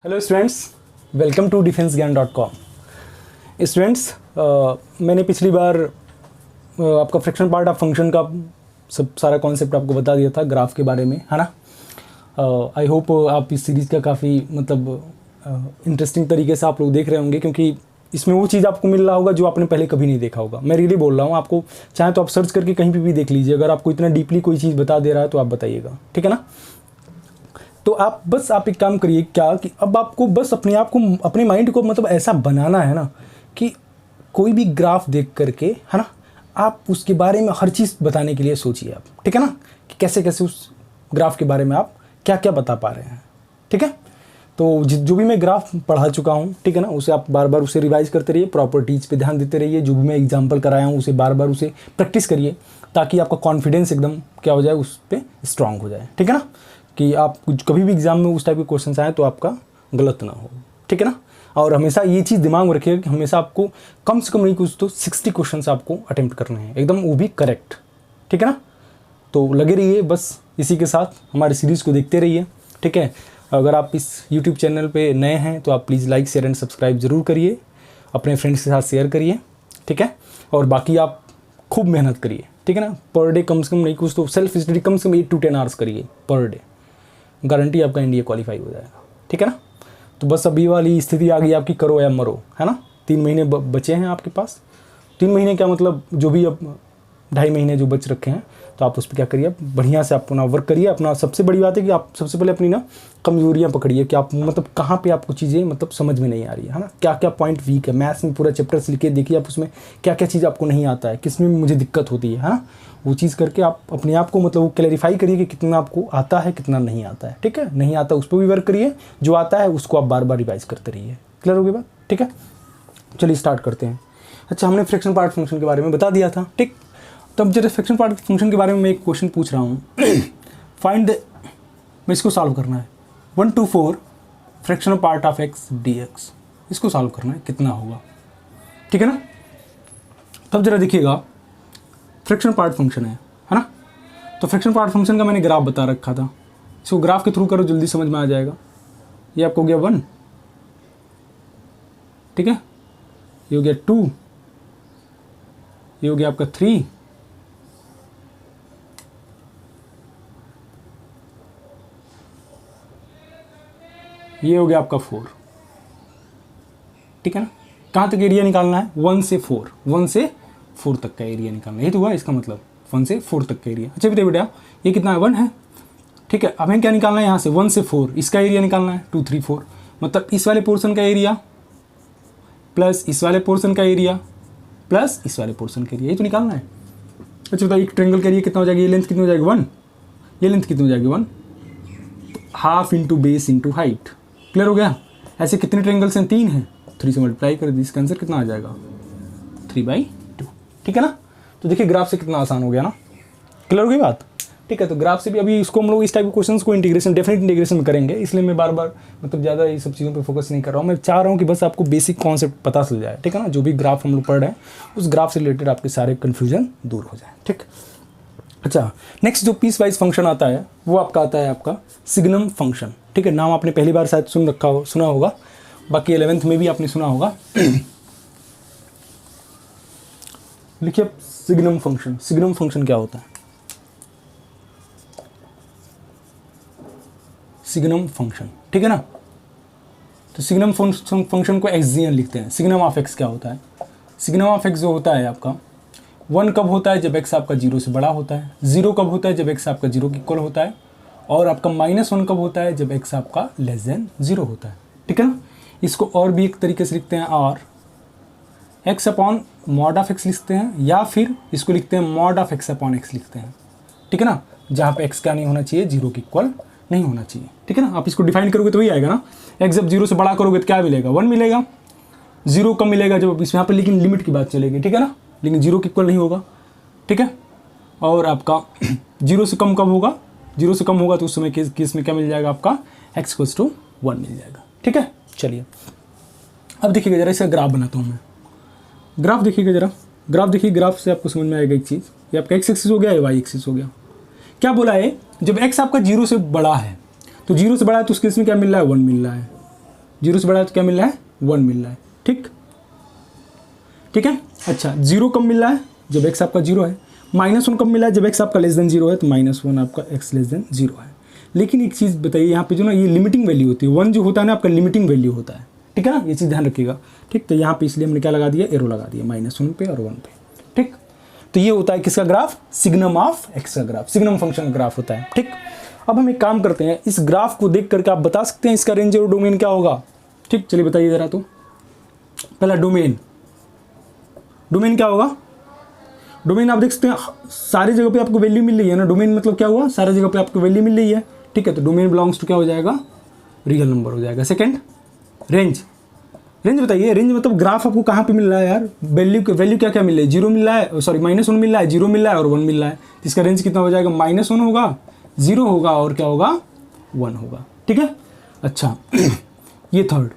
Hello students, welcome to defensegyan.com। Students, मैंने पिछली बार आपका फ्रैक्शन पार्ट ऑफ फंक्शन का सब सारा कॉन्सेप्ट आपको बता दिया था ग्राफ के बारे में, है ना। आई होप आप इस सीरीज़ का काफ़ी इंटरेस्टिंग तरीके से आप लोग देख रहे होंगे, क्योंकि इसमें वो चीज़ आपको मिल रहा होगा जो आपने पहले कभी नहीं देखा होगा। मैं रियली बोल रहा हूँ, आपको चाहे तो आप सर्च करके कहीं पर भी देख लीजिए। अगर आपको इतना डीपली कोई चीज़ बता दे रहा है तो आप बताइएगा, ठीक है ना। तो आप एक काम करिए क्या कि अब आपको बस अपने आप को, अपने माइंड को ऐसा बनाना है ना कि कोई भी ग्राफ देख करके, है ना, आप उसके बारे में हर चीज़ बताने के लिए सोचिए आप, ठीक है ना, कि कैसे कैसे उस ग्राफ के बारे में आप क्या क्या बता पा रहे हैं, ठीक है। तो जो भी मैं ग्राफ पढ़ा चुका हूँ, ठीक है ना, उसे आप बार बार उसे रिवाइज करते रहिए, प्रॉपर्टीज़ पे ध्यान देते रहिए। जो भी मैं एग्जांपल कराया हूँ उसे बार बार उसे प्रैक्टिस करिए, ताकि आपका कॉन्फिडेंस एकदम क्या हो जाए, उस पर स्ट्रांग हो जाए, ठीक है ना, कि आप कभी भी एग्जाम में उस टाइप के क्वेश्चन आए तो आपका गलत ना हो, ठीक है ना। और हमेशा ये चीज़ दिमाग में रखिएगा कि हमेशा आपको कम से कम नहीं कुछ तो 60 क्वेश्चन आपको अटेम्प्ट करने हैं, एकदम वो भी करेक्ट, ठीक है ना। तो लगे रहिए, बस इसी के साथ हमारी सीरीज़ को देखते रहिए, ठीक है। अगर आप इस यूट्यूब चैनल पे नए हैं तो आप please like share and subscribe ज़रूर करिए, अपने फ्रेंड्स के साथ शेयर करिए, ठीक है। और बाकी आप खूब मेहनत करिए, ठीक है ना। पर डे कम से कम नहीं कुछ तो सेल्फ स्टडी कम से कम 8 to 10 आवर्स करिए पर डे, गारंटी आपका इंडिया क्वालिफाई हो जाएगा, ठीक है ना। तो बस अभी वाली स्थिति आ गई आपकी, करो या मरो, है ना। 3 महीने बचे हैं आपके पास। 3 महीने क्या मतलब, जो भी अब 2.5 महीने जो बच रखे हैं, तो आप उस पर क्या करिए, बढ़िया से आप अपना वर्क करिए। अपना सबसे बड़ी बात है कि आप सबसे पहले अपनी ना कमजोरियाँ पकड़िए, कि आप कहाँ पे आपको चीज़ें समझ में नहीं आ रही है ना, क्या क्या पॉइंट वीक है। मैथ्स में पूरा चैप्टर से लिखे देखिए, आप उसमें क्या क्या चीज़ आपको नहीं आता है, किस में मुझे दिक्कत होती है ना। वो चीज़ करके आप अपने आप को वो क्लैरिफाई करिए कि कितना आपको आता है, कितना नहीं आता है, ठीक है। नहीं आता उस पर भी वर्क करिए, जो आता है उसको आप बार बार रिवाइज करते रहिए। क्लियर हो गई बात, ठीक है। चलिए स्टार्ट करते हैं। अच्छा, हमने फ्रैक्शन पार्ट फंक्शन के बारे में बता दिया था, ठीक। तब जब फ्रैक्शन पार्ट फंक्शन के बारे में मैं एक क्वेश्चन पूछ रहा हूँ फाइंड मैं इसको सॉल्व करना है 1 to 4 fractional part of x dx, इसको सॉल्व करना है, कितना होगा, ठीक है ना। तब जरा देखिएगा, फ्रैक्शन पार्ट फंक्शन है ना। तो फ्रैक्शन पार्ट फंक्शन का मैंने ग्राफ बता रखा था, इसको ग्राफ के थ्रू करो, जल्दी समझ में आ जाएगा। ये आपको हो गया 1, ठीक है, ये हो गया 2, ये हो गया आपका 3, ये हो गया आपका 4, ठीक है ना। कहाँ तक एरिया निकालना है, 1 से 4, 1 से 4 तक का एरिया निकालना है। ये तो हुआ इसका मतलब 1 से 4 तक का एरिया। अच्छा बेटा, ये कितना है, 1 है, ठीक है। अब हमें क्या निकालना है, यहाँ से 1 से 4 इसका एरिया निकालना है, 2 3 4, मतलब इस वाले पोर्शन का एरिया प्लस इस वाले पोर्शन का एरिया प्लस इस वाले पोर्शन का एरिया, ये तो निकालना है। अच्छा बताइए, एक ट्रेंगल का एरिया कितना हो जाएगा, ये लेंथ कितनी हो जाएगी 1, ये लेंथ कितनी हो जाएगी 1, half into base into height. Clear हो गया। ऐसे कितने ट्रेंगल्स हैं, 3 हैं, 3 से मल्टीप्लाई कर दी, इसका आंसर कितना आ जाएगा 3/2, ठीक है ना। तो देखिए ग्राफ से कितना आसान हो गया ना। क्लियर हो गई बात, ठीक है। तो ग्राफ से भी अभी इसको हम लोग इस टाइप के क्वेश्चंस को डेफिनेट इंटीग्रेशन में करेंगे, इसलिए मैं बार बार ज़्यादा ये सब चीज़ों पे फोकस नहीं कर रहा हूँ। मैं चाह रहा हूँ कि बस आपको बेसिक कॉन्सेप्ट पता चल जाए, ठीक है ना। जो भी ग्राफ हम लोग पढ़ रहे हैं उस ग्राफ से रिलेटेड आपके सारे कन्फ्यूजन दूर हो जाए, ठीक। अच्छा, नेक्स्ट जो पीस वाइज फंक्शन आता है वो आपका आता है आपका सिग्नम फंक्शन, ठीक है। नाम आपने पहली बार शायद सुना होगा, बाकी 11th में भी आपने सुना होगा। लिखिए सिग्नम फंक्शन। सिग्नम फंक्शन क्या होता है, सिग्नम फंक्शन, ठीक है ना। तो सिग्नम फंक्शन को एक्सियन लिखते हैं। सिग्नम ऑफ एक्स क्या होता है, सिग्नम ऑफ एक्स जो होता है आपका 1 कब होता है, जब x आपका 0 से बड़ा होता है। 0 कब होता है, जब x आपका 0 के इक्वल होता है। और आपका -1 कब होता है, जब x आपका <0 होता है, ठीक है ना। इसको और भी एक तरीके से लिखते हैं, और x upon mod of x लिखते हैं, या फिर इसको लिखते हैं mod of x upon x लिखते हैं, ठीक है ना। जहाँ पे x क्या नहीं होना चाहिए, 0 के इक्वल नहीं होना चाहिए, ठीक है ना। आप इसको डिफाइन करोगे तो वही आएगा ना। x जब 0 से बड़ा करोगे तो क्या मिलेगा, 1 मिलेगा। 0 कब मिलेगा, जब इस यहाँ पर लेकिन लिमिट की बात चलेगी, ठीक है ना, लेकिन 0 के इक्वल नहीं होगा, ठीक है। और आपका 0 से कम कब होगा, 0 से कम होगा तो उस समय केस में क्या मिल जाएगा आपका, x = 1 मिल जाएगा, ठीक है। चलिए अब देखिएगा जरा, इसका ग्राफ बनाता हूँ मैं। ग्राफ देखिएगा जरा, ग्राफ देखिए, ग्राफ से आपको समझ में आएगा एक चीज़। ये आपका x एक्सिस हो गया, ये y एक्सिस हो गया। क्या बोला है, जब x आपका 0 से बड़ा है, तो 0 से बड़ा है तो उस केस में क्या मिल रहा है, 1 मिल रहा है। जीरो से बड़ा है तो क्या मिल रहा है, 1 मिल रहा है। ठीक है। अच्छा, जीरो कब मिल रहा है, जब एक्स आपका जीरो है। -1 कब मिला है, जब एक्स आपका लेस देन जीरो है, तो -1 आपका एक्स लेस देन जीरो है। लेकिन एक चीज़ बताइए यहाँ पे जो ना ये लिमिटिंग वैल्यू होती है, 1 जो होता है ना आपका लिमिटिंग वैल्यू होता है, ठीक है ना, ये चीज़ ध्यान रखिएगा। ठीक, तो यहाँ पे इसलिए हमने क्या लगा दिया, एरो लगा दिया -1 पे और 1 पे। ठीक, तो ये होता है किसका ग्राफ, सिग्नम ऑफ एक्स का ग्राफ, सिग्नम फंक्शन का ग्राफ होता है। ठीक, अब हम एक काम करते हैं, इस ग्राफ को देख करके आप बता सकते हैं इसका रेंज और डोमेन क्या होगा। ठीक, चलिए बताइए जरा। तो पहला डोमेन क्या होगा, डोमेन आप देख सकते हैं सारी जगह पे आपको वैल्यू मिल रही है ना, डोमेन मतलब क्या हुआ, सारी जगह पे आपको वैल्यू मिल रही है। ठीक है, तो डोमेन बिलोंग्स टू क्या हो जाएगा, रियल नंबर हो जाएगा। सेकंड, रेंज बताइए, रेंज मतलब ग्राफ आपको कहाँ पे मिल रहा है यार, वैल्यू क्या क्या मिल रहा है, जीरो मिल रहा है, सॉरी -1 मिल रहा है, जीरो मिल रहा है और 1 मिल रहा है। तो इसका रेंज कितना हो जाएगा, -1 होगा, 0 होगा और क्या होगा, 1 होगा। ठीक है। अच्छा ये थर्ड,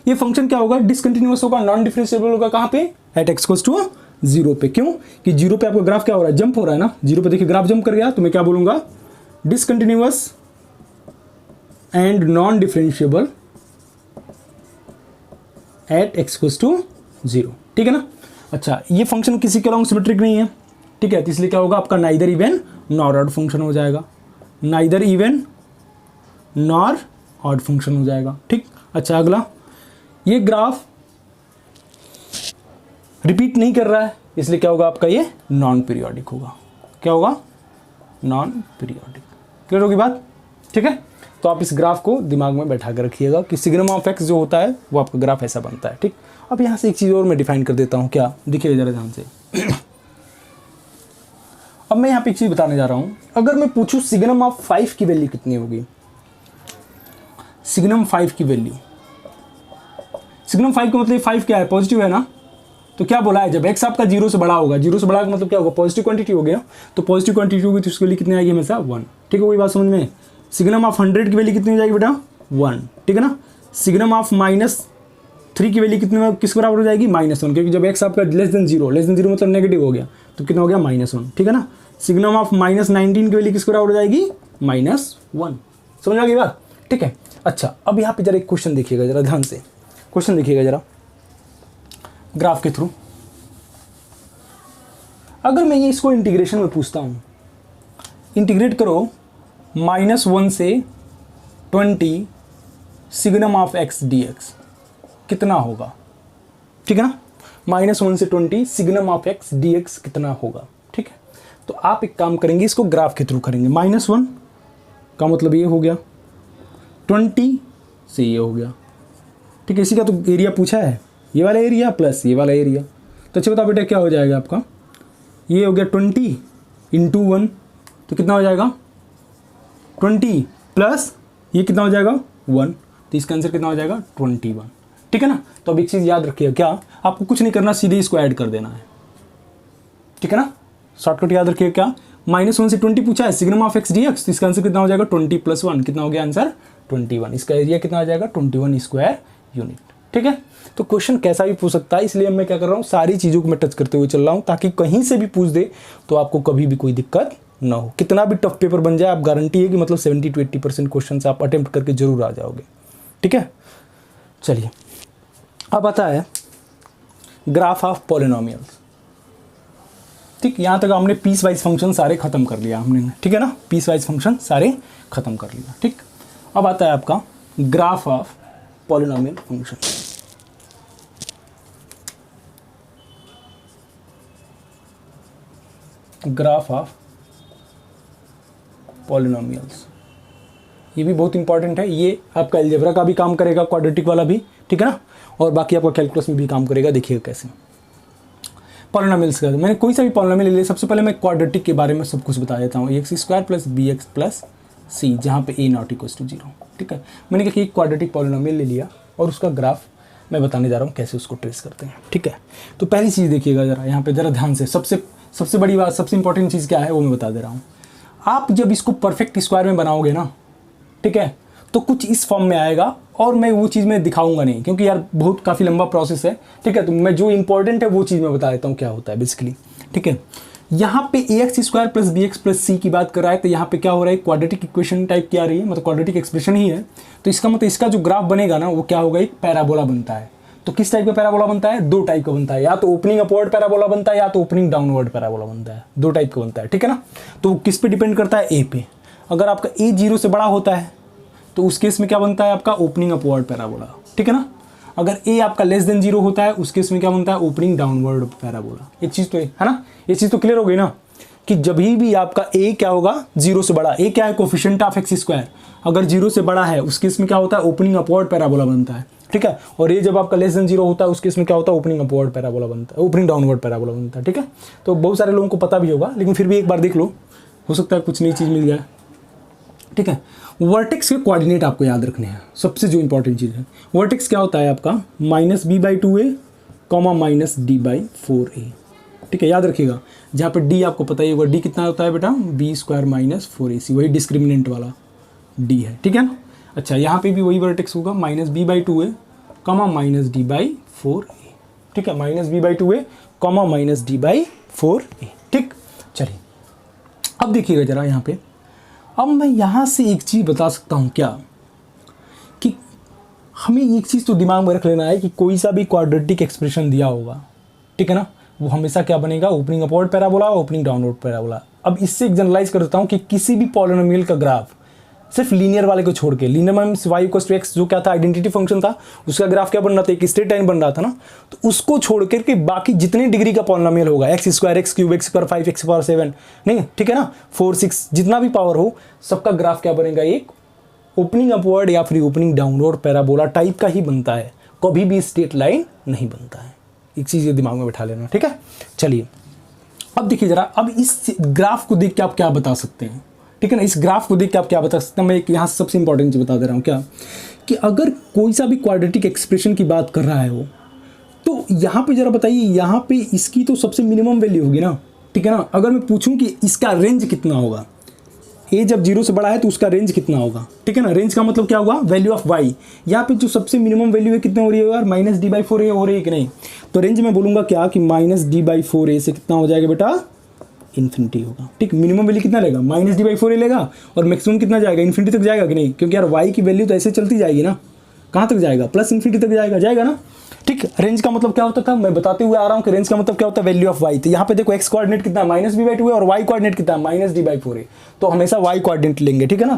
ये फंक्शन क्या होगा, डिसकंटिन्यूअस होगा, नॉन डिफरेंशिएबल होगा, कहाँ पे, एट एक्स इक्वल्स टू 0 पे। क्यों कि 0 पे आपका ग्राफ क्या हो रहा है, जंप हो रहा है ना, 0 पे देखिए ग्राफ जंप कर गया, तो मैं क्या बोलूंगा, discontinuous and non differentiable at X equals to 0। ठीक है ना। अच्छा, ये फंक्शन किसी के अलॉन्ग सिमेट्रिक नहीं है। ठीक है, तो इसलिए क्या होगा आपका, neither even nor odd function हो जाएगा, neither even nor odd function हो जाएगा। ठीक। अच्छा, अगला, ये ग्राफ रिपीट नहीं कर रहा है, इसलिए क्या होगा आपका, ये नॉन पीरियोडिक होगा। क्या होगा, नॉन पीरियोडिक। क्लियर होगी बात। ठीक है, तो आप इस ग्राफ को दिमाग में बैठा कर रखिएगा कि सिग्नम ऑफ एक्स जो होता है वो आपका ग्राफ ऐसा बनता है। ठीक, अब यहाँ से एक चीज़ और मैं डिफाइन कर देता हूँ, क्या, देखिए जरा ध्यान से। अब मैं यहाँ पे एक चीज़ बताने जा रहा हूँ, अगर मैं पूछूँ सिग्नम ऑफ 5 की वैल्यू कितनी होगी, सिग्नम 5 की वैल्यू, सिग्नम 5 का मतलब 5 क्या है, पॉजिटिव है ना, तो क्या बोला है, जब x आपका 0 से बड़ा होगा, 0 से बड़ा का मतलब क्या होगा, पॉजिटिव क्वांटिटी हो गया, तो पॉजिटिव क्वांटिटी होगी तो उसके लिए कितनी आएगी हमेशा 1। ठीक है, वही बात समझ में। सिग्नम ऑफ 100 की वैल्यू कितनी हो जाएगी बेटा, 1। ठीक है ना। सिग्नम ऑफ -3 की वैल्यू कितने किस बराबर हो जाएगी, -1, क्योंकि जब x आपका लेस देन जीरो मतलब नेगेटिव हो गया, तो कितना हो गया, -1। ठीक है ना। सिग्नम ऑफ -19 की वैल्यू किस बराबर हो जाएगी, -1। समझ आ गई बात। ठीक है। अच्छा, अब यहाँ पे जरा एक क्वेश्चन देखिएगा, जरा ध्यान से क्वेश्चन देखिएगा जरा, ग्राफ के थ्रू। अगर मैं ये इसको इंटीग्रेशन में पूछता हूँ, इंटीग्रेट करो -1 से 20 सिग्नम ऑफ x dx, कितना होगा। ठीक है ना, -1 से 20 सिग्नम ऑफ x dx कितना होगा। ठीक है, तो आप एक काम करेंगे, इसको ग्राफ के थ्रू करेंगे। -1 का मतलब ये हो गया, 20 से ये हो गया। ठीक है, इसी का तो एरिया पूछा है, ये वाला एरिया प्लस ये वाला एरिया। तो अच्छा बताओ बेटा, क्या हो जाएगा आपका, ये हो गया 20 × 1, तो कितना हो जाएगा 20 प्लस ये कितना हो जाएगा 1, तो इसका आंसर कितना हो जाएगा 21। ठीक है ना। तो अब एक चीज़ याद रखिएगा, क्या, आपको कुछ नहीं करना, सीधे इसको ऐड कर देना है। ठीक है ना, शॉर्टकट याद रखिएगा, क्या, -1 से 20 पूछा है, सिग्नम ऑफ x dx, तो इसका आंसर कितना हो जाएगा 20 + 1, कितना हो गया आंसर 21। इसका एरिया कितना हो जाएगा 21 स्क्वायर यूनिट। ठीक है, तो क्वेश्चन कैसा भी पूछ सकता है, इसलिए मैं क्या कर रहा हूँ, सारी चीज़ों को मैं टच करते हुए चल रहा हूँ, ताकि कहीं से भी पूछ दे तो आपको कभी भी कोई दिक्कत ना हो। कितना भी टफ पेपर बन जाए, आप गारंटी है कि मतलब 70 to 80% क्वेश्चन आप अटेम्प्ट करके जरूर आ जाओगे। ठीक है, चलिए अब आता है ग्राफ ऑफ पॉलिनोमियल्स। ठीक, यहाँ तक हमने पीस वाइज फंक्शन सारे खत्म कर लिया हमने। ठीक है ना, पीस वाइज फंक्शन सारे खत्म कर लिया। ठीक, अब आता है आपका graph of polynomial function. Graph of polynomials, ये भी बहुत इंपॉर्टेंट है, ये आपका अलजेब्रा का भी काम करेगा, क्वाड्रेटिक वाला भी। ठीक है ना, और बाकी आपका कैलकुलस में भी काम करेगा। देखिएगा कैसे पॉलिनोमियल्स का, मैंने कोई सा भी पॉलिनोमियल ले लिया, सबसे पहले मैं क्वाड्रेटिक के बारे में सब कुछ बता देता हूँ। ax² + bx + c, जहाँ पे a ≠ = 0। ठीक है, मैंने क्या, एक क्वाड्रेटिक पॉलिनोमियल ले लिया और उसका ग्राफ मैं बताने जा रहा हूँ कैसे उसको ट्रेस करते हैं। ठीक है, तो पहली चीज़ देखिएगा जरा, यहाँ पे जरा ध्यान से, सबसे बड़ी बात, सबसे इंपॉर्टेंट चीज़ क्या है वो मैं बता दे रहा हूँ। आप जब इसको परफेक्ट स्क्वायर में बनाओगे ना, ठीक है, तो कुछ इस फॉर्म में आएगा, और मैं वो चीज़ में दिखाऊंगा नहीं, क्योंकि यार बहुत काफ़ी लंबा प्रोसेस है। ठीक है, तो मैं जो इंपॉर्टेंट है वो चीज़ मैं बता देता हूँ क्या होता है बेसिकली। ठीक है, यहाँ पे A X square plus B X plus C की बात कर रहा है, तो यहाँ पे क्या हो रहा है, क्वाड्रेटिक इक्वेशन टाइप की आ रही है, मतलब क्वाड्रेटिक एक्सप्रेशन ही है। तो इसका मतलब इसका जो ग्राफ बनेगा ना वो क्या होगा, एक पैराबोला बनता है। तो किस टाइप का पैराबोला बनता है, दो टाइप का बनता है, या तो ओपनिंग अपवर्ड पैराबोला बनता है या तो ओपनिंग डाउनवर्ड पैराबोला बनता है, दो टाइप का बनता है, ठीक है ना। तो किस पे डिपेंड करता है, ए पे। अगर आपका ए 0 से बड़ा होता है तो उस केस में क्या बनता है आपका, ओपनिंग अपवर्ड पैराबोला, ठीक है ना। अगर ए आपका लेस देन 0 होता है उस केस में क्या बनता है, ओपनिंग डाउनवर्ड पैराबोला। एक चीज़ तो है ना, ये चीज़ तो क्लियर हो गई ना, कि जब भी आपका ए क्या होगा 0 से बड़ा, ए क्या है, कोफिशिएंट ऑफ एक्स स्क्वायर, अगर 0 से बड़ा है उस केस में क्या होता है, ओपनिंग अपवर्ड पैराबोला बनता है, ठीक है। और ये जब आपका लेस देन 0 होता है उस केस में क्या होता है, ओपनिंग अपवर्ड पैराबोला बनता है, ओपनिंग डाउनवर्ड पैराबोला बनता है, ठीक है। तो बहुत सारे लोगों को पता भी होगा, लेकिन फिर भी एक बार देख लो, हो सकता है कुछ नई चीज़ मिल जाए, ठीक है। वर्टेक्स के कोऑर्डिनेट आपको याद रखने हैं, सबसे जो इंपॉर्टेंट चीज़ है। वर्टेक्स क्या होता है आपका, -b/2a, -d/4a, ठीक है, याद रखिएगा। जहाँ पे d आपको पता ही होगा, d कितना होता है बेटा, b² - 4ac, वही डिस्क्रिमिनेंट वाला d है, ठीक है ना। अच्छा, यहाँ पे भी वही वर्टेक्स होगा, -b/2a, -d/4a, ठीक है, -b/2a, -d/4a, ठीक। चलिए अब देखिएगा जरा यहाँ पे, अब मैं यहाँ से एक चीज़ बता सकता हूँ क्या, कि हमें एक चीज़ तो दिमाग में रख लेना है कि कोई सा भी क्वाड्रेटिक एक्सप्रेशन दिया होगा, ठीक है ना, वो हमेशा क्या बनेगा, opening upward parabola, opening downward parabola. अब इससे एक जनरलाइज कर देता हूँ कि किसी भी पॉलिनोमियल का ग्राफ सिर्फ लीनियर वाले को छोड़ के, लीनियर मीन्स y = x जो क्या था, आइडेंटिटी फंक्शन था, उसका ग्राफ क्या बन रहा था, एक स्ट्रेट लाइन बन रहा था ना, तो उसको छोड़ करके बाकी जितने डिग्री का पॉलिनोमियल होगा, x² x³ x⁵ x⁴ नहीं, ठीक है ना, 4 6 जितना भी पावर हो, सबका ग्राफ क्या बनेगा, एक ओपनिंग अपवर्ड या फिर ओपनिंग डाउनवर्ड पैराबोला टाइप का ही बनता है, कभी भी स्ट्रेट लाइन नहीं बनता है। एक चीज़ ये दिमाग में बैठा लेना, ठीक है। चलिए अब देखिए जरा, अब इस ग्राफ को देख के आप क्या बता सकते हैं, ठीक है ना, इस ग्राफ को देख के आप क्या बता सकते हैं। मैं एक यहाँ सबसे इंपॉर्टेंट चीज़ बता दे रहा हूँ क्या, कि अगर कोई सा भी क्वाड्रेटिक एक्सप्रेशन की बात कर रहा है वो, तो यहाँ पे जरा बताइए, यहाँ पे इसकी तो सबसे मिनिमम वैल्यू होगी ना, ठीक है ना। अगर मैं पूछूं कि इसका रेंज कितना होगा, ए जब 0 से बड़ा है तो उसका रेंज कितना होगा, ठीक है ना। रेंज का मतलब क्या होगा, वैल्यू ऑफ वाई। यहाँ पे जो सबसे मिनिमम वैल्यू है कितना हो रही है यार, -d/4a हो रही है कि नहीं, तो रेंज में बोलूँगा क्या कि -d/4a से कितना हो जाएगा बेटा, इन्फिनिटी होगा, ठीक। मिनिमम वैल्यू कितना लेगा, -d/4a लेगा, और मैक्सिमम कितना जाएगा, इन्फिनिटी तक जाएगा कि नहीं, क्योंकि यार y की वैल्यू तो ऐसे चलती जाएगी ना, कहाँ तक जाएगा, +∞ तक जाएगा ना, ठीक। रेंज का मतलब क्या होता था, मैं बताते हुए आ रहा हूँ कि रेंज का मतलब क्या होता है, वैल्यू ऑफ y। तो यहाँ पे देखो x कोऑर्डिनेट कितना है, -b/2 है, और y कोऑर्डिनेट कितना है, -d/4a, तो हमेशा y कोऑर्डिनेट लेंगे, ठीक है ना।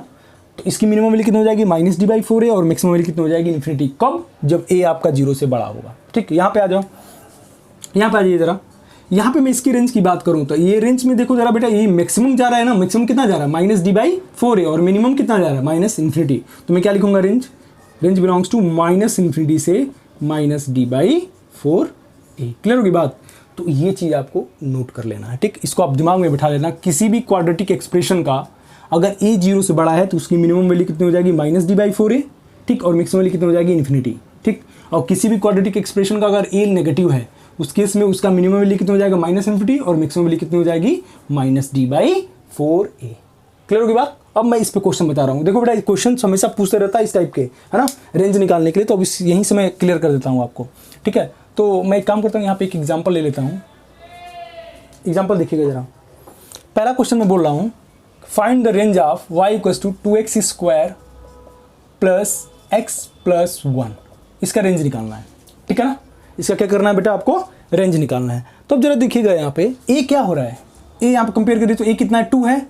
तो इसकी मिनिमम वैल्यू कितनी हो जाएगी, -d/4a, और मैक्सिमम वैल्यू कितनी हो जाएगी, इन्फिनिटी। कब, जब a आपका 0 से बड़ा होगा, ठीक। यहाँ पे आ जाओ, यहाँ पे आ जाइए जरा, यहाँ पे मैं इसकी रेंज की बात करूँ तो ये रेंज में देखो जरा बेटा, ये मैक्सिमम जा रहा है ना, मैक्सिमम कितना जा रहा है, -d/4a, और मिनिमम कितना जा रहा है, -∞। तो मैं क्या लिखूंगा, रेंज बिलोंग्स टू -∞ से -d/4a। क्लियर होगी बात। तो ये चीज़ आपको नोट कर लेना है, ठीक। इसको आप दिमाग में बिठा लेना, किसी भी क्वाड्रेटिक एक्सप्रेशन का अगर a 0 से बड़ा है तो उसकी मिनिमम वैल्यू कितनी हो जाएगी, -d/4a, ठीक, और मैक्सिमम वैल्यू कितनी हो जाएगी, इन्फिनिटी, ठीक। और किसी भी क्वाड्रेटिक एक्सप्रेशन का अगर a नेगेटिव है उस केस में उसका मिनिमम वैल्यू कितना हो जाएगा, -∞, और मैक्सिमम वैल्यू कितनी हो जाएगी, -d/4a। क्लियर होगी बात। अब मैं इस पे क्वेश्चन बता रहा हूँ, देखो बेटा क्वेश्चन हमेशा पूछते रहता है इस टाइप के, है ना, रेंज निकालने के लिए। तो अब यहीं से मैं क्लियर कर देता हूँ आपको, ठीक है। तो मैं एक काम करता हूँ, यहाँ पे एक एग्जाम्पल ले लेता हूँ। एग्जाम्पल देखिएगा जरा, पहला क्वेश्चन में बोल रहा हूँ, find the range of y = 2x² + x + 1। इसका रेंज निकालना है, ठीक है ना। इसका क्या करना है बेटा, आपको रेंज निकालना है। तो अब जरा देखिएगा यहाँ पे a क्या हो रहा है, a यहाँ पे कंपेयर करिए तो a कितना है, 2 है,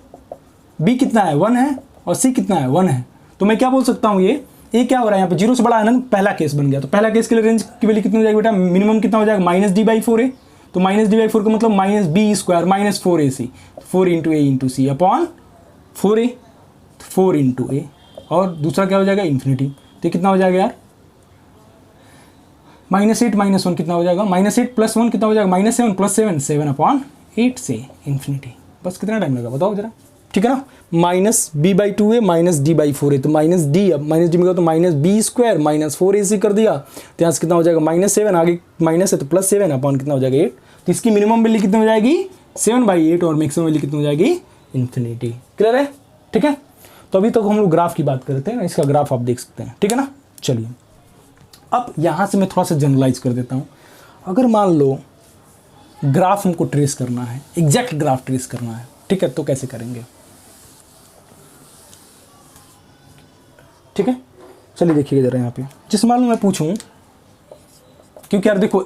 b कितना है, 1 है, और c कितना है, 1 है। तो मैं क्या बोल सकता हूँ, ये a क्या हो रहा है, यहाँ पे 0 से बड़ा है ना, पहला केस बन गया। तो पहला केस के लिए रेंज की वैल्यू कितनी हो जाएगी बेटा, मिनिमम कितना हो जाएगा, -d/4a। तो -d/4 का मतलब -b² - 4ac, 4 × a × c upon 4a, 4 × a, और दूसरा क्या हो जाएगा, इन्फिनिटी। तो कितना हो जाएगा यार, -8 - 1 कितना हो जाएगा, -8 + 1 कितना हो जाएगा, -7 + 7, 7/8 से इन्फिनिटी। बस कितना टाइम लगा बताओ जरा, ठीक है ना। -b/2a -d/4a, तो -d, अब -d में गया तो -b² - 4ac कर दिया, तो यहाँ से कितना हो जाएगा, -7, आगे माइनस है तो +7 अपॉन कितना हो जाएगा, 8। तो इसकी मिनिमम वैल्यू कितनी हो जाएगी, 7/8, और मैक्सिमम वैल्यू कितनी हो जाएगी, इन्फिनिटी। क्लियर है, ठीक है। तो अभी तक हम लोग ग्राफ की बात करते हैं, इसका ग्राफ आप देख सकते हैं, ठीक है ना। चलिए अब यहाँ से मैं थोड़ा सा जनरलाइज कर देता हूँ। अगर मान लो ग्राफ हमको ट्रेस करना है, एग्जैक्ट ग्राफ ट्रेस करना है, ठीक है। तो कैसे करेंगे, ठीक है। चलिए देखिएगा जरा यहाँ पे, जिस मालूम मैं पूछूं, क्योंकि यार देखो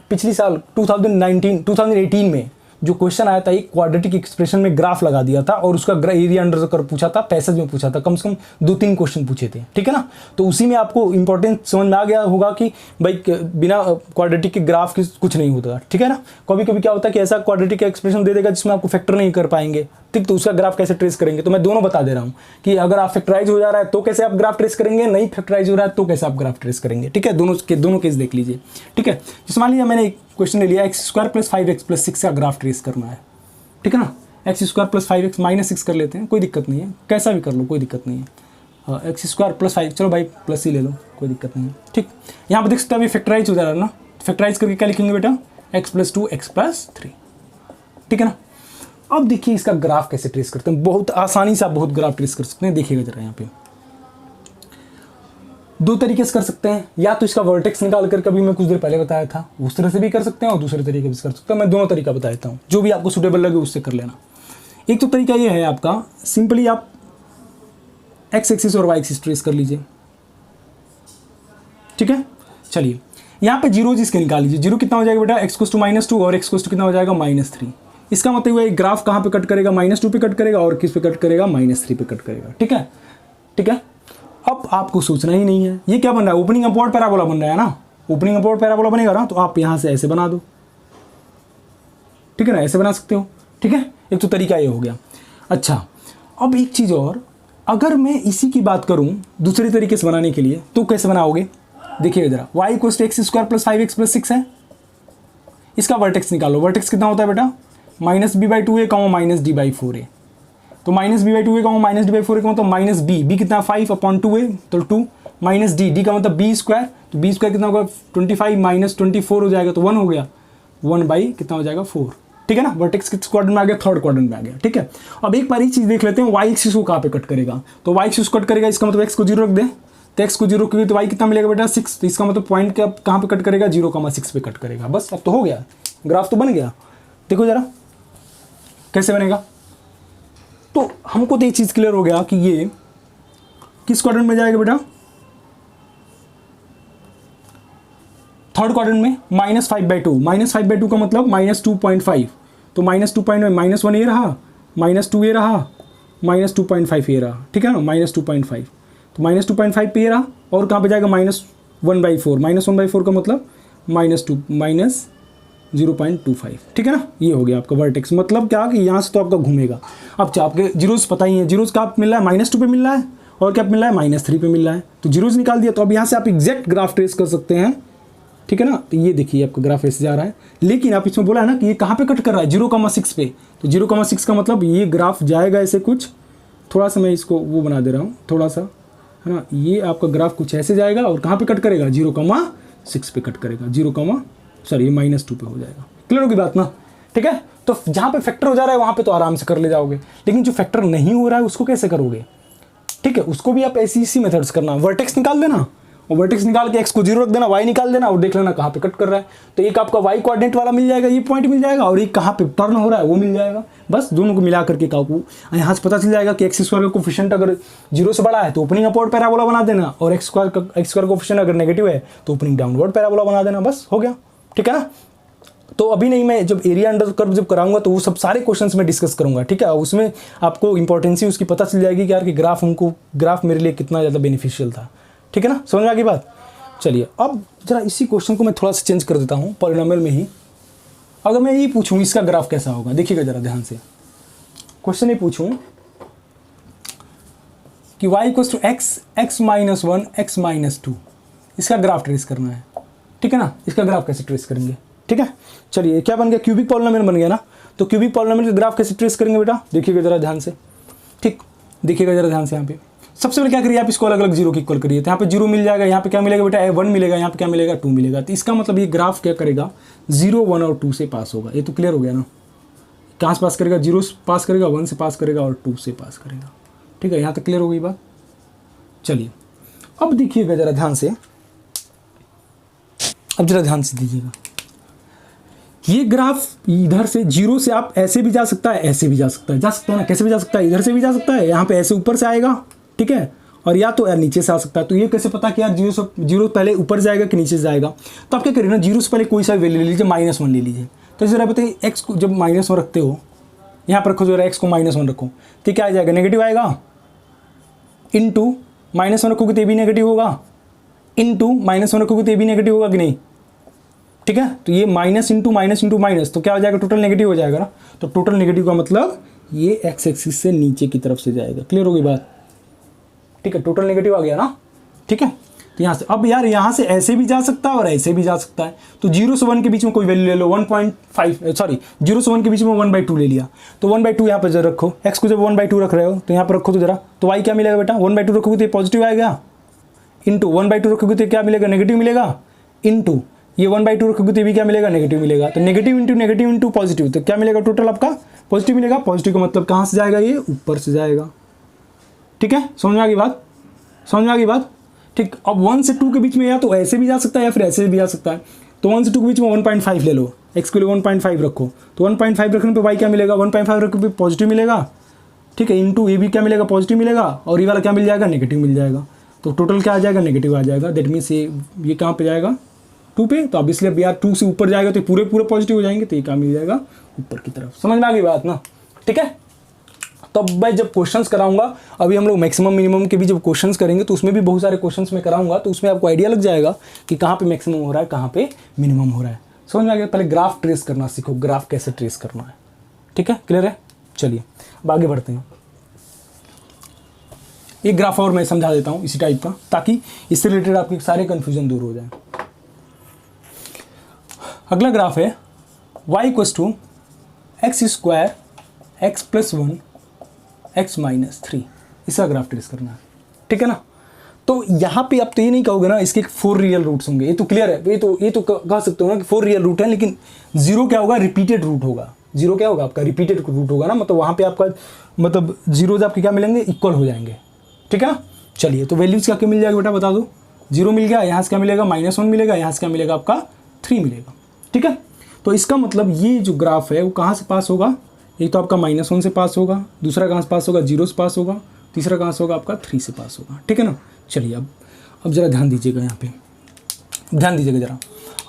पिछली साल 2018 में जो क्वेश्चन आया था, एक क्वाड्रेटिक एक्सप्रेशन में ग्राफ लगा दिया था और उसका एरिया अंडर कर पूछा था, पैसेज में पूछा था, कम से कम 2-3 क्वेश्चन पूछे थे, ठीक है ना। तो उसी में आपको इंपॉर्टेंट समझ में आ गया होगा कि भाई बिना क्वाड्रेटिक के ग्राफ की कुछ नहीं होता, ठीक है ना। कभी कभी क्या होता है कि ऐसा क्वाड्रेटिक एक्सप्रेशन दे देगा जिसमें आपको फैक्टर नहीं कर पाएंगे, ठीक, तो उसका ग्राफ कैसे ट्रेस करेंगे। तो मैं दोनों बता दे रहा हूँ कि अगर आप फैक्टराइज हो जा रहा है तो कैसे आप ग्राफ ट्रेस करेंगे, नहीं फैक्टराइज हो रहा है तो कैसे आप ग्राफ ट्रेस करेंगे, ठीक है। दोनों केस देख लीजिए, ठीक है। जैसे मान लीजिए मैंने एक क्वेश्चन ले लिया, x² + 5x + 6 का ग्राफ ट्रेस करना है, ठीक है ना। x² + 5x - 6 कर लेते हैं, कोई दिक्कत नहीं है, कैसा भी कर लो कोई दिक्कत नहीं है। x² + 5, चलो भाई प्लस ही ले लो, कोई दिक्कत नहीं है, ठीक। यहाँ पर देख सकते हैं अभी फैक्टराइज हो जा रहा है ना, फैक्टराइज करके क्या लिखेंगे बेटा, x + 2 x + 3, ठीक है ना। अब देखिए इसका ग्राफ कैसे ट्रेस करते हैं, बहुत आसानी से आप बहुत ग्राफ ट्रेस कर सकते हैं। देखिएगा जरा यहाँ पे 2 तरीके से कर सकते हैं, या तो इसका वर्टेक्स निकाल कर, कभी मैं कुछ देर पहले बताया था उस तरह से भी कर सकते हैं और दूसरे तरीके से कर सकते हैं। मैं दोनों तरीका बता देता हूँ, जो भी आपको सूटेबल लगे उससे कर लेना। एक तो तरीका ये है आपका, सिंपली आप एक्स एक्सिस और वाई एक्सिस ट्रेस कर लीजिए, ठीक है। चलिए यहाँ पे जीरो इसके निकाल लीजिए, जीरो कितना हो जाएगा बेटा, x = -2 और x = कितना हो जाएगा, -3। इसका मतलब हुआ एक ग्राफ कहाँ पे कट करेगा, -2 पे कट करेगा और किस पे कट करेगा, -3 पे कट करेगा, ठीक है, ठीक है। अब आपको सोचना ही नहीं है ये क्या बन रहा है, ओपनिंग अपवर्ड पैराबोला बन रहा है ना, ओपनिंग अपवर्ड पैराबोला बनेगा ना, तो आप यहाँ से ऐसे बना दो, ठीक है ना, ऐसे बना सकते हो, ठीक है। एक तो तरीका ये हो गया। अच्छा अब एक चीज़ और, अगर मैं इसी की बात करूँ दूसरे तरीके से बनाने के लिए, तो कैसे बनाओगे, देखिएगा जरा, y = x² + 5x + 6 है, इसका वर्टेक्स निकालो, वर्टेक्स कितना होता है बेटा, -b/2a, -d/4a। तो -b/2a, -d/4a का मतलब -b कितना 5/2a, तो 2 -d का मतलब b², तो b² कितना होगा 25 - 24 हो जाएगा, तो 1 हो गया, 1 कितना हो जाएगा 4, ठीक है ना। वर्टेक्स किस क्वाड्रेंट में आ गया, थर्ड क्वाड्रेंट में आ गया, ठीक है। अब एक बार ये चीज़ देख लेते हैं, y एक्सिस को कहाँ पे कट करेगा, तो y एक्सिस कट करेगा, इसका मतलब x को 0 रख दें, तो x को 0 क्योंकि तो y कितना मिलेगा बेटा 6, तो इसका मतलब पॉइंट क्या कहाँ पे कट करेगा, 0,6 पे कट करेगा, बस अब तो हो गया, ग्राफ तो बन गया। देखो जरा कैसे बनेगा, तो हमको तो ये चीज़ क्लियर हो गया कि ये किस क्वाड्रेंट में जाएगा बेटा, थर्ड क्वाड्रेंट में, -5/2, -5/2 का मतलब -2.5, तो -2.5 -1 ये रहा, -2 ये रहा, -2.5 ये रहा, ठीक है ना, -2.5, तो -2.5 पे ये रहा, और कहाँ पे जाएगा, -1/4, -1/4 का मतलब -0.25, ठीक है ना। ये हो गया आपका वर्टेक्स, मतलब क्या कि यहाँ से तो आपका घूमेगा। अब क्या आपके जीरोस पता ही है, जीरोस का आप मिल रहा है -2 पे मिल रहा है, और क्या मिल रहा है, -3 पे मिल रहा है, तो जीरोस निकाल दिया, तो अब यहाँ से आप एग्जैक्ट ग्राफ ट्रेस कर सकते हैं, ठीक है ना। तो ये देखिए आपका ग्राफ ऐसे जा रहा है, लेकिन आप इसमें बोला है ना कि ये कहाँ पे कट कर रहा है, 0,6 पे, तो 0,6 का मतलब ये ग्राफ जाएगा ऐसे कुछ, थोड़ा सा मैं इसको वो बना दे रहा हूँ थोड़ा सा, है ना, ये आपका ग्राफ कुछ ऐसे जाएगा और कहाँ पे कट करेगा, 0,6 पे कट करेगा, ये -2 पे हो जाएगा। क्लियर होगी बात ना, ठीक है। तो जहाँ पे फैक्टर हो जा रहा है वहाँ पे तो आराम से कर ले जाओगे, लेकिन जो फैक्टर नहीं हो रहा है उसको कैसे करोगे, ठीक है, उसको भी आप ऐसी इसी मेथड्स करना, वर्टेक्स निकाल देना, और वर्टेक्स निकाल के x को 0 रख देना, y निकाल देना और देख लेना कहाँ पे कट कर रहा है, तो एक आपका y कोऑर्डिनेट वाला मिल जाएगा, ये पॉइंट मिल जाएगा, और एक कहाँ पे टर्न हो रहा है वो मिल जाएगा, बस दोनों को मिला करके आपको यहाँ से पता चल जाएगा कि x² का कोफिशिएंट अगर 0 से बड़ा है तो ओपनिंग अपवर्ड पैराबोला बना देना, और x² का कोफिशिएंट अगर नेगेटिव है तो ओपनिंग डाउनवर्ड पैराबोला बना देना, बस हो गया, ठीक है ना। तो अभी नहीं, मैं जब एरिया अंडर कर्व जब कराऊंगा तो वो सब सारे क्वेश्चंस में डिस्कस करूंगा, ठीक है, उसमें आपको इंपॉर्टेंसी उसकी पता चल जाएगी कि यार कि ग्राफ मेरे लिए कितना ज़्यादा बेनिफिशियल था, ठीक है ना, समझ में आ गई बात। चलिए अब जरा इसी क्वेश्चन को मैं थोड़ा सा चेंज कर देता हूँ, पॉलिनोमियल में ही अगर मैं ये पूछूँ इसका ग्राफ कैसा होगा, देखिएगा जरा ध्यान से, क्वेश्चन ये पूछूँ कि y = x, x - 1, x - 2, इसका ग्राफ ट्रेस करना है, ठीक है ना। इसका ग्राफ कैसे ट्रेस करेंगे, ठीक है। चलिए क्या बन गया, क्यूबिक पॉलिनोमियल बन गया ना, तो क्यूबिक पॉलिनोमियल का ग्राफ कैसे ट्रेस करेंगे बेटा, देखिएगा जरा ध्यान से, ठीक, देखिएगा जरा ध्यान से। यहाँ पे सबसे पहले क्या करिए, आप इसको अलग अलग 0 की इक्वल करिए, तो यहाँ पे 0 मिल जाएगा, यहाँ पे क्या मिलेगा बेटा, 1 मिलेगा, यहाँ पे क्या मिलेगा, 2 मिलेगा, तो इसका मतलब ये ग्राफ क्या करेगा, 0, 1 और 2 से पास होगा। ये तो क्लियर हो गया ना, कहाँ से पास करेगा, 0 से पास करेगा, 1 से पास करेगा और 2 से पास करेगा, ठीक है, यहाँ तक क्लियर हो गई बात। चलिए अब देखिएगा जरा ध्यान से, अब जरा ध्यान से दीजिएगा, ये ग्राफ इधर से जीरो से आप ऐसे भी जा सकता है, ऐसे भी जा सकता है, ना, कैसे भी जा सकता है, इधर से भी जा सकता है, यहाँ पे ऐसे ऊपर से आएगा, ठीक है, और या तो यार नीचे से आ सकता है। तो ये कैसे पता कि यार जीरो पहले ऊपर जाएगा कि नीचे से जाएगा? तो आप क्या करिए ना, जीरो से पहले कोई सा वैल्यू ले लीजिए, -1 ले लीजिए। तो जरा बताइए एक्स को जब -1 रखते हो, यहाँ पर रखो, जरा एक्स को -1 रखो, तो क्या आ जाएगा? नेगेटिव आएगा। इनटू -1 रखोगे तो ये भी नेगेटिव होगा, इनटू -1 रखोगे तो ये भी नेगेटिव होगा कि नहीं? ठीक है, तो ये माइनस इंटू माइनस, तो क्या हो जाएगा? टोटल नेगेटिव हो जाएगा ना। तो टोटल नेगेटिव का मतलब ये एक्स एक्सिस से नीचे की तरफ से जाएगा। क्लियर होगी बात? ठीक है, टोटल नेगेटिव आ गया ना। ठीक है, तो यहाँ से अब यार यहाँ से ऐसे भी जा सकता है और ऐसे भी जा सकता है। तो 0 से 1 के बीच में कोई वैल्यू ले लो, 1.5 सॉरी 0 से 1 के बीच में 1/2 ले लिया, तो 1/2 यहाँ पर जरा रखो। एक्स को जब 1/2 रख रहे हो तो यहाँ पर रखो, तो जरा तो वाई क्या मिलेगा बेटा? 1/2 रखोगे तो पॉजिटिव आएगा, इंटू 1/2 रखोगे तो क्या मिलेगा? नेगेटिव मिलेगा, इंटू ये 1/2 रखोगे तो भी क्या मिलेगा? नेगेटिव मिलेगा। तो नेगेटिव इंटू पॉजिटिव, तो क्या मिलेगा? टोटल आपका पॉजिटिव मिलेगा। पॉजिटिव का मतलब कहाँ से जाएगा? ये ऊपर से जाएगा। ठीक है, समझ में आ गई बात? समझ में आ गई बात? ठीक, अब 1 से 2 के बीच में या तो ऐसे भी जा सकता है या फिर ऐसे भी जा सकता है। तो 1 से 2 के बीच में 1.5 ले लो, एक्स के लिए 1.5 रखो, तो 1.5 रखने पे वाई क्या मिलेगा? 1.5 रखने पे पॉजिटिव मिलेगा। ठीक है, इंटू ये भी क्या मिलेगा? पॉजिटिव मिलेगा, और ये वाला क्या मिल जाएगा? नेगेटिव मिल जाएगा। तो टोटल क्या आ जाएगा? नेगेटिव आ जाएगा। दैट मीन्स ये कहाँ पे जाएगा? 2 पे। तो अब इसलिए अब यार 2 से ऊपर जाएगा तो पूरे पॉजिटिव हो जाएंगे, तो ये क्या मिल जाएगा? ऊपर की तरफ। समझ में आ गई बात ना? ठीक है, तो अब मैं जब क्वेश्चंस कराऊंगा, अभी हम लोग मैक्सिमम मिनिमम के भी जब क्वेश्चंस करेंगे तो उसमें भी बहुत सारे क्वेश्चंस मैं कराऊंगा, तो उसमें आपको आइडिया लग जाएगा कि कहाँ पे मैक्सिमम हो रहा है, कहाँ पे मिनिमम हो रहा है। समझ में आ गया? पहले ग्राफ ट्रेस करना सीखो, ग्राफ कैसे ट्रेस करना है। ठीक है, क्लियर है? चलिए अब आगे बढ़ते हैं। एक ग्राफ और मैं समझा देता हूँ इसी टाइप का, ताकि इससे रिलेटेड आपके सारे कन्फ्यूजन दूर हो जाए। अगला ग्राफ है y = x² x+1 x-3, इसका ग्राफ ट्रेस करना है। ठीक है ना? तो यहाँ पे आप तो ये नहीं कहोगे ना इसके 4 रियल रूट्स होंगे, ये तो क्लियर है, ये तो कह सकते हो ना कि 4 रियल रूट है, लेकिन 0 क्या होगा? रिपीटेड रूट होगा। 0 क्या होगा? आपका रिपीटेड रूट होगा ना, मतलब वहाँ पे आपका मतलब जीरोज आपके क्या मिलेंगे? इक्वल हो जाएंगे। ठीक है ना? चलिए, तो वैल्यूज क्या मिल जाएगा बेटा? बता दो। 0 मिल गया, यहाँ से क्या मिलेगा? -1 मिलेगा, यहाँ से क्या मिलेगा? आपका 3 मिलेगा। ठीक है, तो इसका मतलब ये जो ग्राफ है वो कहाँ से पास होगा? एक तो आपका -1 से पास होगा, दूसरा कहाँ से पास होगा? 0 से पास होगा, तीसरा कहाँ से होगा? आपका 3 से पास होगा। ठीक है ना? चलिए अब जरा ध्यान दीजिएगा, यहाँ पे ध्यान दीजिएगा जरा।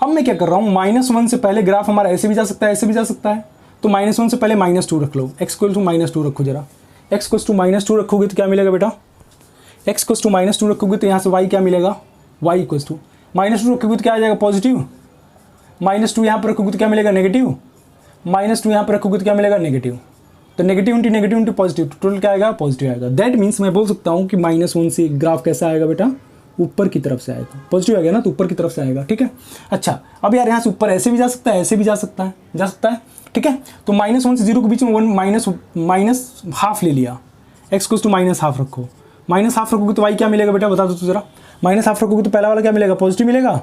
अब मैं क्या कर रहा हूँ, -1 से पहले ग्राफ हमारा ऐसे भी जा सकता है, ऐसे भी जा सकता है। तो -1 से पहले -2 रख लो, x = -2 रखो जरा। x = -2 रखोगे तो क्या मिलेगा बेटा? x = -2 रखोगे तो यहाँ से y क्या मिलेगा? y = -2 रखोगे तो क्या आ जाएगा? पॉजिटिव। -2 यहाँ पर रखोगे तो क्या मिलेगा? नेगेटिव। -2 यहाँ पर रखोगे तो क्या मिलेगा? नेगेटिव। तो नेगेटिव इंटू पॉजिटिव, टोटल क्या आएगा? पॉजिटिव आएगा। दैट मीन्स मैं बोल सकता हूँ कि -1 से ग्राफ कैसा आएगा बेटा? ऊपर की तरफ से आएगा। पॉजिटिव आ गया ना, तो ऊपर की तरफ से आएगा। ठीक है, अच्छा अब यार यहाँ से ऊपर ऐसे भी जा सकता है, ऐसे भी जा सकता है। ठीक है, तो -1 से 0 के बीच में माइनस हाफ ले लिया, x = -½ रखो। -½ रखोगे तो y क्या मिलेगा बेटा? बता दो तो जरा। -½ रखोगे तो पहला वाला क्या मिलेगा? पॉजिटिव मिलेगा।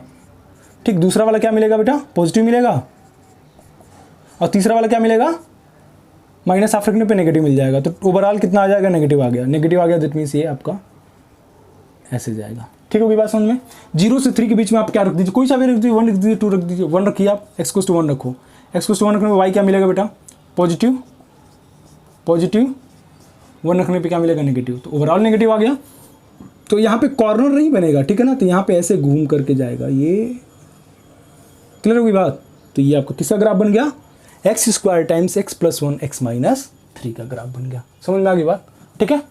ठीक, दूसरा वाला क्या मिलेगा बेटा? पॉजिटिव मिलेगा। और तीसरा वाला क्या मिलेगा? -½ रखने पे नेगेटिव मिल जाएगा। तो ओवरऑल कितना आ जाएगा? नेगेटिव आ गया। दैट मीन्स ये आपका ऐसे जाएगा। ठीक होगी बात समझ में? 0 से 3 के बीच में आप क्या रख दीजिए? कोई सा भी रख दीजिए, 1 रख दीजिए, 2 रख दीजिए। 1 रखिए आप, x = 1 रखो। x = 1 रखने पे y क्या मिलेगा बेटा? पॉजिटिव। 1 रखने पे क्या मिलेगा? नेगेटिव। तो ओवरऑल नेगेटिव आ गया। तो यहाँ पे कॉर्नर नहीं बनेगा, ठीक है ना? तो यहाँ पे ऐसे घूम करके जाएगा। ये क्लियर होगी बात? तो ये आपका किसका ग्राफ बन गया? x² × x+1 x-3 का ग्राफ बन गया। समझ में आ गई बात? ठीक है,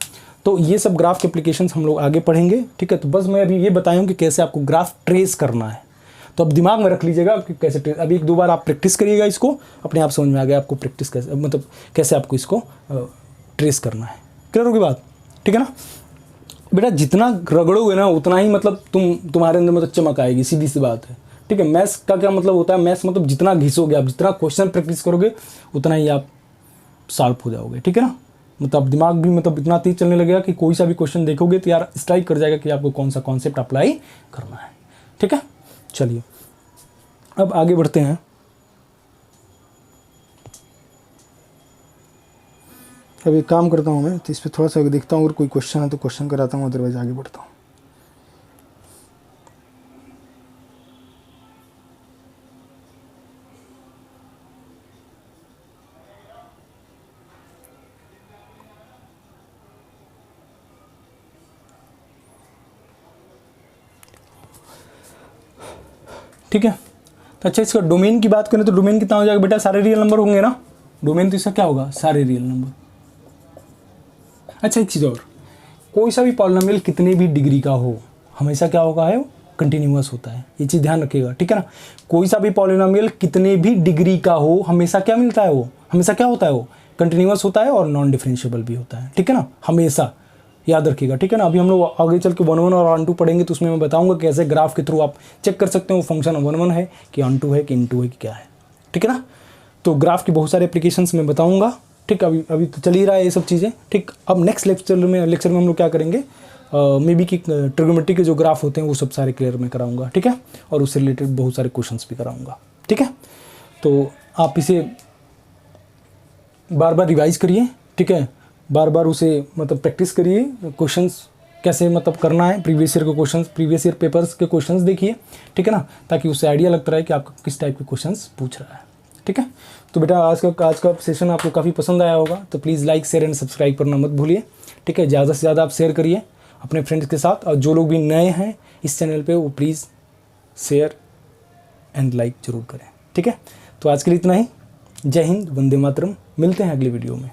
तो ये सब ग्राफ के एप्लीकेशंस हम लोग आगे पढ़ेंगे। ठीक है, तो बस मैं अभी ये बताया कि कैसे आपको ग्राफ ट्रेस करना है। तो अब दिमाग में रख लीजिएगा कि कैसे ट्रेस। अभी 1-2 बार आप प्रैक्टिस करिएगा, इसको अपने आप समझ में आ गया आपको प्रैक्टिस कैसे, मतलब कैसे आपको इसको ट्रेस करना है। क्लियर होगी बात? ठीक है ना बेटा? जितना रगड़ोगे ना उतना ही मतलब तुम्हारे अंदर मतलब चमक आएगी, सीधी सी बात है। ठीक है, मैथ्स का क्या मतलब होता है? मैथ्स मतलब जितना घिसोगे आप, जितना क्वेश्चन प्रैक्टिस करोगे उतना ही आप सॉल्व हो जाओगे। ठीक है ना? मतलब दिमाग भी मतलब इतना तेज चलने लगेगा कि कोई सा भी क्वेश्चन देखोगे तो यार स्ट्राइक कर जाएगा कि आपको कौन सा कॉन्सेप्ट अप्लाई करना है। ठीक है, चलिए अब आगे बढ़ते हैं। अब एक काम करता हूँ मैं, तो इस पर थोड़ा सा देखता हूँ, अगर कोई क्वेश्चन है तो क्वेश्चन कराता हूँ, अदरवाइज आगे बढ़ता हूँ। ठीक है। तो अच्छा, इसका डोमेन की बात करें तो डोमेन कितना हो जाएगा बेटा, सारे रियल नंबर होंगे ना। डोमेन तो इसका क्या होगा, सारे रियल नंबर। अच्छा एक चीज़ और, कोई सा भी पॉलिनोमियल कितने भी डिग्री का हो हमेशा क्या होगा है, कंटिन्यूअस होता है। ये चीज़ ध्यान रखिएगा, ठीक है ना। कोई सा भी पॉलिनोमियल कितने भी डिग्री का हो हमेशा क्या मिलता है, वो हमेशा क्या होता है, वो कंटिन्यूअस होता है और नॉन डिफरेंशिएबल भी होता है, ठीक है ना, हमेशा याद रखिएगा, ठीक है ना। अभी हम लोग आगे चल के 1 1 और ऑन 2 पढ़ेंगे तो उसमें मैं बताऊंगा कैसे ग्राफ के थ्रू आप चेक कर सकते हो वो फंक्शन 1 1 है कि ऑन 2 है कि इन 2 है कि क्या है, ठीक है ना। तो ग्राफ की बहुत सारे एप्लीकेशंस मैं बताऊंगा, ठीक। अभी तो चल ही रहा है ये सब चीज़ें, ठीक। अब नेक्स्ट लेक्चर में हम लोग क्या करेंगे, मे बी कि ट्रिग्नोमेट्री के जो ग्राफ होते हैं वो सब सारे क्लियर मैं कराऊंगा, ठीक है। और उससे रिलेटेड बहुत सारे क्वेश्चंस भी कराऊंगा, ठीक है। तो आप इसे बार बार रिवाइज करिए, ठीक है। बार बार उसे मतलब प्रैक्टिस करिए, क्वेश्चंस कैसे मतलब करना है, प्रीवियस ईयर के क्वेश्चंस, प्रीवियस ईयर पेपर्स के क्वेश्चंस देखिए, ठीक है ना, ताकि उससे आइडिया लगता रहे कि आपका किस टाइप के क्वेश्चंस पूछ रहा है, ठीक है। तो बेटा आज का सेशन आपको काफ़ी पसंद आया होगा, तो please like share and subscribe करना मत भूलिए, ठीक है। ज़्यादा से ज़्यादा आप शेयर करिए अपने फ्रेंड्स के साथ, और जो लोग भी नए हैं इस चैनल पे वो प्लीज़ शेयर एंड लाइक ज़रूर करें, ठीक है। तो आज के लिए इतना ही। जय हिंद, वंदे मातरम। मिलते हैं अगली वीडियो में।